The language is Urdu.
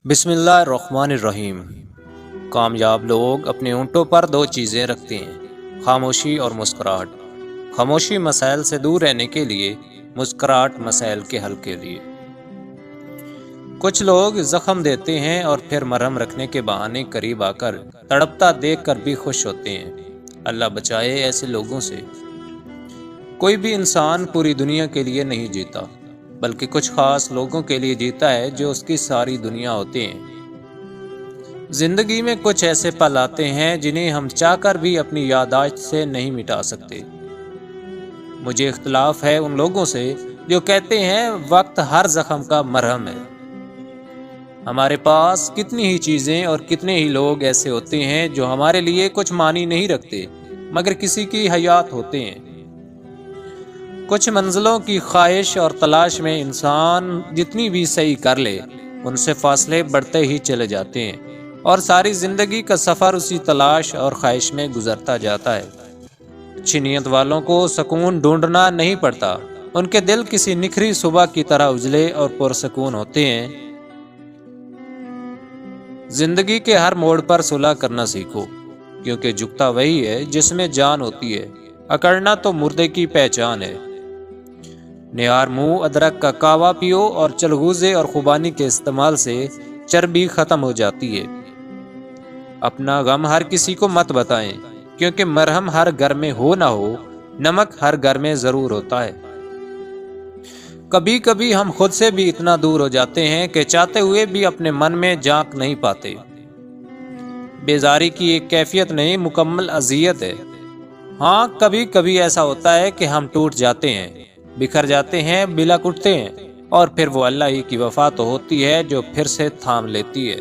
بسم اللہ الرحمن الرحیم۔ کامیاب لوگ اپنے اونٹوں پر دو چیزیں رکھتے ہیں، خاموشی اور مسکراہٹ۔ خاموشی مسائل سے دور رہنے کے لیے، مسکراہٹ مسائل کے حل کے لیے۔ کچھ لوگ زخم دیتے ہیں اور پھر مرہم رکھنے کے بہانے قریب آ کر تڑپتا دیکھ کر بھی خوش ہوتے ہیں۔ اللہ بچائے ایسے لوگوں سے۔ کوئی بھی انسان پوری دنیا کے لیے نہیں جیتا، بلکہ کچھ خاص لوگوں کے لیے جیتا ہے جو اس کی ساری دنیا ہوتے ہیں۔ زندگی میں کچھ ایسے پل آتے ہیں جنہیں ہم چاہ کر بھی اپنی یادداشت سے نہیں مٹا سکتے۔ مجھے اختلاف ہے ان لوگوں سے جو کہتے ہیں وقت ہر زخم کا مرہم ہے۔ ہمارے پاس کتنی ہی چیزیں اور کتنے ہی لوگ ایسے ہوتے ہیں جو ہمارے لیے کچھ معنی نہیں رکھتے، مگر کسی کی حیات ہوتے ہیں۔ کچھ منزلوں کی خواہش اور تلاش میں انسان جتنی بھی صحیح کر لے، ان سے فاصلے بڑھتے ہی چلے جاتے ہیں، اور ساری زندگی کا سفر اسی تلاش اور خواہش میں گزرتا جاتا ہے۔ اچھی نیت والوں کو سکون ڈھونڈنا نہیں پڑتا، ان کے دل کسی نکھری صبح کی طرح اجلے اور پرسکون ہوتے ہیں۔ زندگی کے ہر موڑ پر صلح کرنا سیکھو، کیونکہ جھکتا وہی ہے جس میں جان ہوتی ہے، اکڑنا تو مردے کی پہچان ہے۔ نیار منہ ادرک کا کہوا پیو اور چلغوزے اور خوبانی کے استعمال سے چربی ختم ہو جاتی ہے۔ اپنا غم ہر کسی کو مت بتائیں، کیونکہ مرہم ہر گھر میں ہو نہ ہو، نمک ہر گھر میں ضرور ہوتا ہے۔ کبھی کبھی ہم خود سے بھی اتنا دور ہو جاتے ہیں کہ چاہتے ہوئے بھی اپنے من میں جھانک نہیں پاتے۔ بیزاری کی ایک کیفیت نہیں، مکمل اذیت ہے۔ ہاں، کبھی کبھی ایسا ہوتا ہے کہ ہم ٹوٹ جاتے ہیں، بکھر جاتے ہیں، بلک اٹھتے ہیں، اور پھر وہ اللہ ہی کی وفا تو ہوتی ہے جو پھر سے تھام لیتی ہے۔